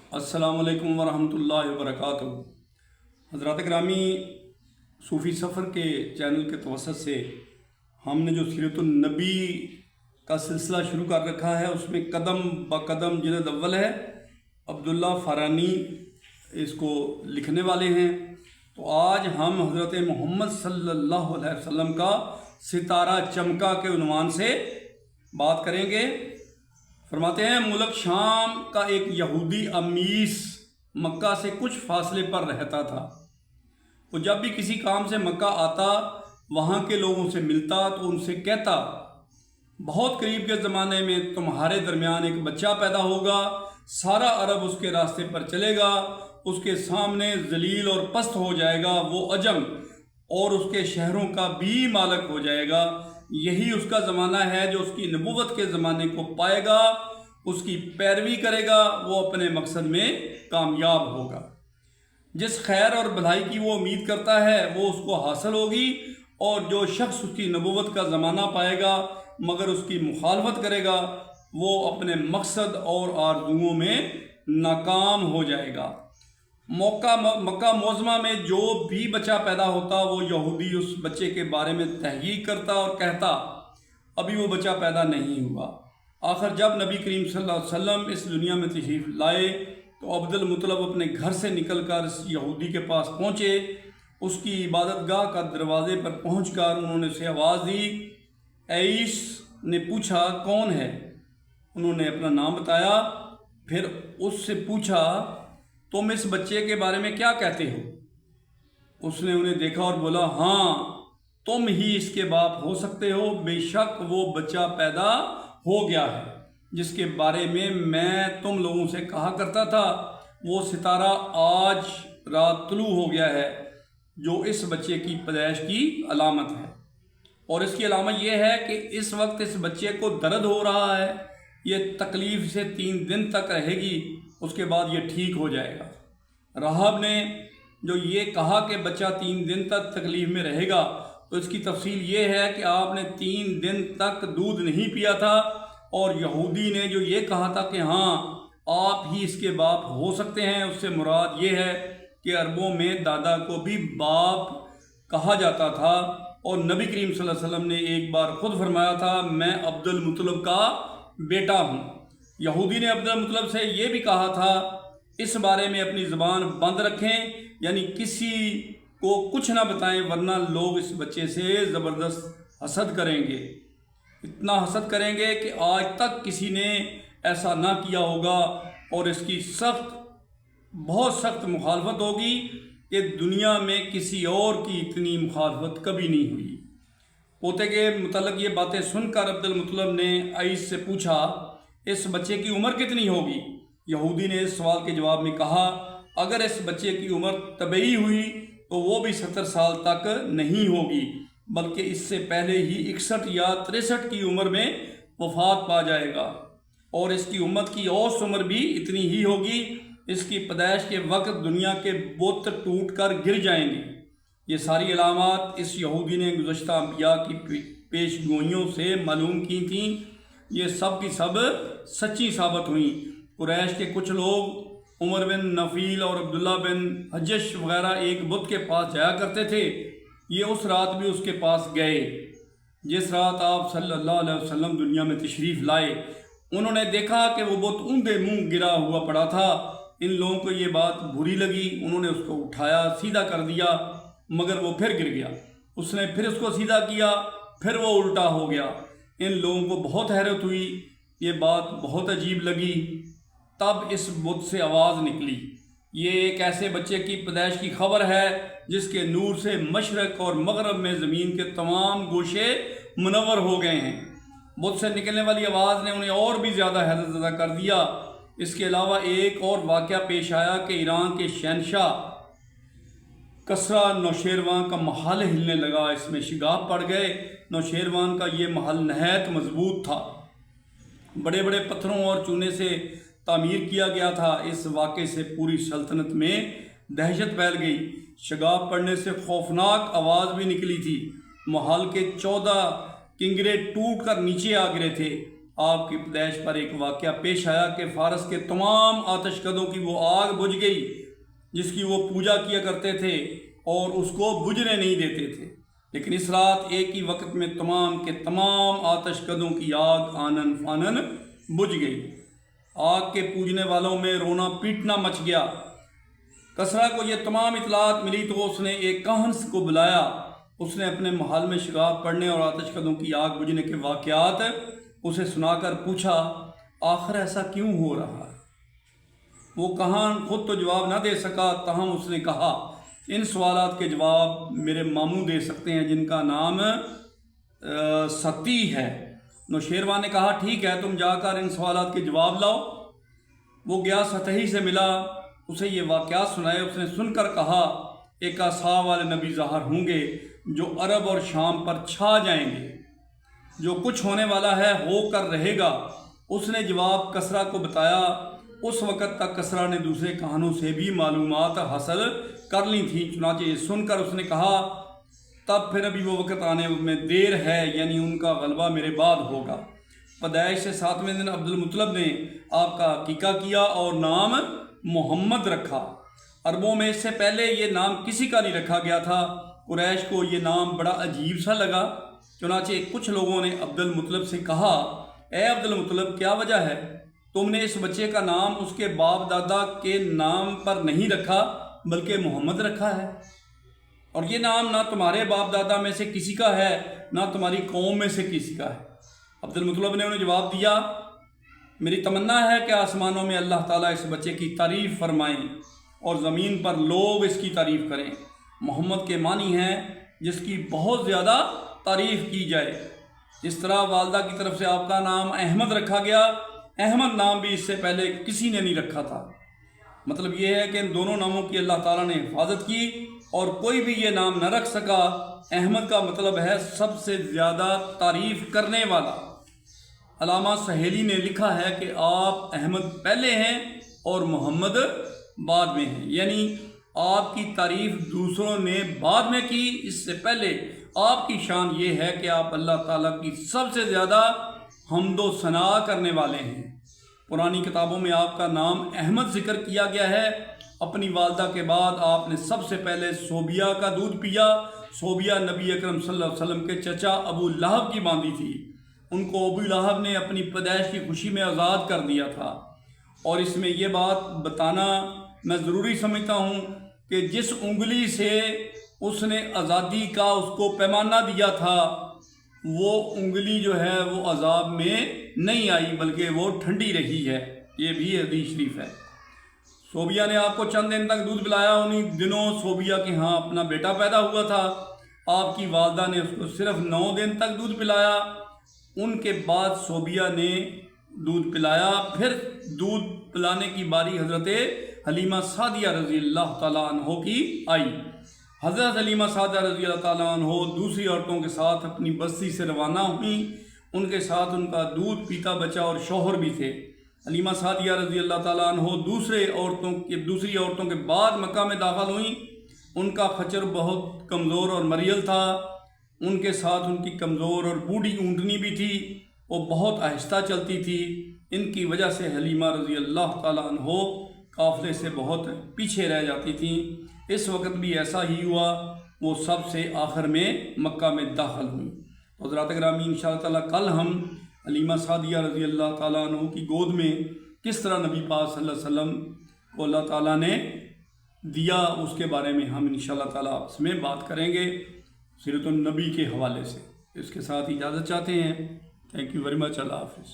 अस्सलाम वालेकुम वरहमतुल्लाहि वबरकातुहू। हज़रात ग्रामी, सूफ़ी सफ़र के चैनल के तवस्सुत से हमने जो सीरतुन नबी का सिलसिला शुरू कर रखा है, उसमें कदम ब कदम जिल्द अव्वल है। अब्दुल्ला फ़रानी इसको लिखने वाले हैं। तो आज हम हज़रत मोहम्मद सल्लल्लाहु अलैहि वसल्लम का सितारा चमका के उन्वान से बात करेंगे। फरमाते हैं, मुल्क शाम का एक यहूदी अमीस मक्का से कुछ फासले पर रहता था। वो जब भी किसी काम से मक्का आता, वहाँ के लोगों से मिलता तो उनसे कहता, बहुत करीब के ज़माने में तुम्हारे दरमियान एक बच्चा पैदा होगा, सारा अरब उसके रास्ते पर चलेगा, उसके सामने जलील और पस्त हो जाएगा, वो अजम और उसके शहरों का भी मालिक हो जाएगा। यही उसका ज़माना है जो उसकी नबूवत के ज़माने को पाएगा, उसकी पैरवी करेगा, वो अपने मकसद में कामयाब होगा। जिस खैर और भलाई की वो उम्मीद करता है वो उसको हासिल होगी, और जो शख्स उसकी नबूवत का ज़माना पाएगा मगर उसकी मुखालफत करेगा, वो अपने मकसद और आरज़ुओं में नाकाम हो जाएगा। मक्का मौज़मा में जो भी बच्चा पैदा होता, वो यहूदी उस बच्चे के बारे में तहकीक करता और कहता, अभी वो बच्चा पैदा नहीं हुआ। आखिर जब नबी करीम सल्लल्लाहु अलैहि वसल्लम इस दुनिया में तशरीफ़ लाए तो अब्दुल मुत्तलिब अपने घर से निकलकर इस यहूदी के पास पहुँचे। उसकी इबादतगाह का दरवाज़े पर पहुँचकर उन्होंने उसे आवाज़ दी। ऐस ने पूछा, कौन है? उन्होंने अपना नाम बताया। फिर उससे पूछा, तुम इस बच्चे के बारे में क्या कहते हो? उसने उन्हें देखा और बोला, हाँ, तुम ही इसके बाप हो सकते हो। बेशक वो बच्चा पैदा हो गया है जिसके बारे में मैं तुम लोगों से कहा करता था। वो सितारा आज रात तुलू हो गया है, जो इस बच्चे की पैदाइश की अलामत है। और इसकी अलामत यह है कि इस वक्त इस बच्चे को दर्द हो रहा है। ये तकलीफ़ से 3 दिन तक रहेगी, उसके बाद ये ठीक हो जाएगा। राहब ने जो ये कहा कि बच्चा 3 दिन तक तकलीफ़ में रहेगा, तो इसकी तफसील ये है कि आपने 3 दिन तक दूध नहीं पिया था, और यहूदी ने जो ये कहा था कि हाँ आप ही इसके बाप हो सकते हैं, उससे मुराद ये है कि अरबों में दादा को भी बाप कहा जाता था। और नबी करीम सल्लल्लाहु अलैहि वसल्लम ने एक बार ख़ुद फरमाया था, मैं अब्दुल मुत्तलिब का बेटा हूँ। यहूदी ने अब्दुल मुत्तलिब से ये भी कहा था, इस बारे में अपनी ज़बान बंद रखें, यानी किसी को कुछ ना बताएं, वरना लोग इस बच्चे से ज़बरदस्त हसद करेंगे। इतना हसद करेंगे कि आज तक किसी ने ऐसा ना किया होगा, और इसकी बहुत सख्त मुखालफत होगी कि दुनिया में किसी और की इतनी मुखालफत कभी नहीं हुई। पोते के मुतल्लिक़ ये बातें सुनकर अब्दुल मुत्तलिब ने ऐस से पूछा, इस बच्चे की उम्र कितनी होगी? यहूदी ने इस सवाल के जवाब में कहा, अगर इस बच्चे की उम्र तबई हुई तो वो भी 70 साल तक नहीं होगी, बल्कि इससे पहले ही 61 या 63 की उम्र में वफ़ात पा जाएगा, और इसकी उम्मत की औसत उम्र भी इतनी ही होगी। इसकी पैदाइश के वक्त दुनिया के बुत टूट कर गिर जाएंगे। ये सारी अलामात इस यहूदी ने गुज़श्ता अंबिया की पेशगोइयों से मालूम की थीं। ये सब की सब सच्ची साबित हुई। कुरैश के कुछ लोग उमर बिन नफ़ील और अब्दुल्ला बिन हजश वगैरह एक बुत के पास जाया करते थे। ये उस रात भी उसके पास गए जिस रात आप सल्लल्लाहु अलैहि वसल्लम दुनिया में तशरीफ़ लाए। उन्होंने देखा कि वो बुत ऊंधे मुंह गिरा हुआ पड़ा था। इन लोगों को ये बात बुरी लगी। उन्होंने उसको उठाया, सीधा कर दिया, मगर वो फिर गिर गया। उसने फिर उसको सीधा किया, फिर वो उल्टा हो गया। इन लोगों को बहुत हैरत हुई, ये बात बहुत अजीब लगी। तब इस बुत से आवाज़ निकली, ये एक ऐसे बच्चे की पैदाइश की खबर है जिसके नूर से मशरक़ और मगरब में ज़मीन के तमाम गोशे मुनव्वर हो गए हैं। बुत से निकलने वाली आवाज़ ने उन्हें और भी ज़्यादा हैरत ज़दा कर दिया। इसके अलावा एक और वाक़या पेश आया कि ईरान के शहनशाह कसरा नौशेरवान का महल हिलने लगा। इसमें शिगाब पड़ गए। नौशेरवान का ये महल नहायत मजबूत था, बड़े बड़े पत्थरों और चूने से तामीर किया गया था। इस वाक़े से पूरी सल्तनत में दहशत फैल गई। शगाब पड़ने से खौफनाक आवाज़ भी निकली थी। महल के 14 किंगरे टूट कर नीचे आ गिरे थे, آپ کی پیدائش پر ایک واقعہ پیش آیا کہ فارس کے تمام آتش کدوں کی وہ آگ بجھ گئی جس کی وہ پوجا کیا کرتے تھے اور اس کو بجھنے نہیں دیتے تھے، لیکن اس رات ایک ہی وقت میں تمام کے تمام آتش کدوں کی آگ آنن فانن بجھ گئی۔ آگ کے پوجنے والوں میں رونا پیٹنا مچ گیا۔ کسریٰ کو یہ تمام اطلاعات ملی تو اس نے ایک کاہن کو بلایا۔ اس نے اپنے محل میں شگاف پڑھنے اور آتش کدوں کی آگ بجھنے کے واقعات اسے سنا کر پوچھا، آخر ایسا کیوں ہو رہا ہے؟ وہ کاہن خود تو جواب نہ دے سکا، تاہم اس نے کہا، ان سوالات کے جواب میرے ماموں دے سکتے ہیں جن کا نام ستی ہے۔ نوشیروان نے کہا، ٹھیک ہے، تم جا کر ان سوالات کے جواب لاؤ۔ وہ گیا، سطحی سے ملا، اسے یہ واقعات سنائے۔ اس نے سن کر کہا، ایک عصا والے نبی ظاہر ہوں گے جو عرب اور شام پر چھا جائیں گے، جو کچھ ہونے والا ہے ہو کر رہے گا۔ اس نے جواب کسریٰ کو بتایا۔ اس وقت تک کسریٰ نے دوسرے کہانوں سے بھی معلومات حاصل کر لی تھیں، چنانچہ یہ سن کر اس نے کہا، تب پھر ابھی وہ وقت آنے میں دیر ہے، یعنی ان کا غلبہ میرے بعد ہوگا۔ پیدائش سے 7ویں دن عبد المطلب نے آپ کا عقیقہ کیا اور نام محمد رکھا۔ عربوں میں اس سے پہلے یہ نام کسی کا نہیں رکھا گیا تھا۔ قریش کو یہ نام بڑا عجیب سا لگا، چنانچہ کچھ لوگوں نے عبد المطلب سے کہا، اے عبد المطلب، کیا وجہ ہے تم نے اس بچے کا نام اس کے باپ دادا کے نام پر نہیں رکھا بلکہ محمد رکھا ہے؟ اور یہ نام نہ تمہارے باپ دادا میں سے کسی کا ہے نہ تمہاری قوم میں سے کسی کا ہے۔ عبد المطلب نے انہیں جواب دیا، میری تمنا ہے کہ آسمانوں میں اللہ تعالیٰ اس بچے کی تعریف فرمائیں اور زمین پر لوگ اس کی تعریف کریں۔ محمد کے معنی ہیں جس کی بہت زیادہ تعریف کی جائے۔ اس طرح والدہ کی طرف سے آپ کا نام احمد رکھا گیا۔ احمد نام بھی اس سے پہلے کسی نے نہیں رکھا تھا۔ مطلب یہ ہے کہ ان دونوں ناموں کی اللہ تعالیٰ نے حفاظت کی اور کوئی بھی یہ نام نہ رکھ سکا۔ احمد کا مطلب ہے سب سے زیادہ تعریف کرنے والا۔ علامہ سہیلی نے لکھا ہے کہ آپ احمد پہلے ہیں اور محمد بعد میں ہیں، یعنی آپ کی تعریف دوسروں نے بعد میں کی، اس سے پہلے آپ کی شان یہ ہے کہ آپ اللہ تعالیٰ کی سب سے زیادہ حمد و ثنا کرنے والے ہیں۔ پرانی کتابوں میں آپ کا نام احمد ذکر کیا گیا ہے۔ اپنی والدہ کے بعد آپ نے سب سے پہلے صوبیہ کا دودھ پیا۔ صوبیہ نبی اکرم صلی اللہ علیہ وسلم کے چچا ابو لہب کی باندھی تھی۔ ان کو ابو لہب نے اپنی پیدائش کی خوشی میں آزاد کر دیا تھا۔ اور اس میں یہ بات بتانا میں ضروری سمجھتا ہوں کہ جس انگلی سے اس نے آزادی کا اس کو پیمانہ دیا تھا، وہ انگلی جو ہے وہ عذاب میں نہیں آئی بلکہ وہ ٹھنڈی رہی ہے۔ یہ بھی حدیث شریف ہے۔ صوبیہ نے آپ کو چند دن تک دودھ پلایا۔ انہیں دنوں صوبیہ کے ہاں اپنا بیٹا پیدا ہوا تھا۔ آپ کی والدہ نے اس کو صرف 9 دن تک دودھ پلایا۔ ان کے بعد صوبیہ نے دودھ پلایا۔ پھر دودھ پلانے کی باری حضرت حلیمہ سعدیہ رضی اللہ تعالیٰ عنہ کی آئی۔ حضرت حلیمہ سعدیہ رضی اللہ تعالیٰ عنہ دوسری عورتوں کے ساتھ اپنی بستی سے روانہ ہوئیں۔ ان کے ساتھ ان کا دودھ پیتا بچہ اور شوہر بھی تھے۔ حلیمہ سعدیہ رضی اللہ تعالیٰ عنہ دوسری عورتوں کے بعد مکہ میں داخل ہوئیں۔ ان کا خچر بہت کمزور اور مریل تھا۔ ان کے ساتھ ان کی کمزور اور بوڑھی اونٹنی بھی تھی، وہ بہت آہستہ چلتی تھی۔ ان کی وجہ سے حلیمہ رضی اللہ تعالیٰ عنہ قافلے سے بہت پیچھے رہ جاتی تھیں۔ اس وقت بھی ایسا ہی ہوا، وہ سب سے آخر میں مکہ میں داخل ہوئیں۔ تو حضرات گرامی، انشاءاللہ تعالیٰ کل ہم حلیمہ سعدیہ رضی اللہ تعالیٰ عنہ کی گود میں کس طرح نبی پاک صلی اللہ علیہ وسلم کو اللہ تعالیٰ نے دیا، اس کے بارے میں ہم انشاءاللہ تعالیٰ اس میں بات کریں گے سیرت النبی کے حوالے سے۔ اس کے ساتھ اجازت چاہتے ہیں۔ Thank you very much. اللہ حافظ۔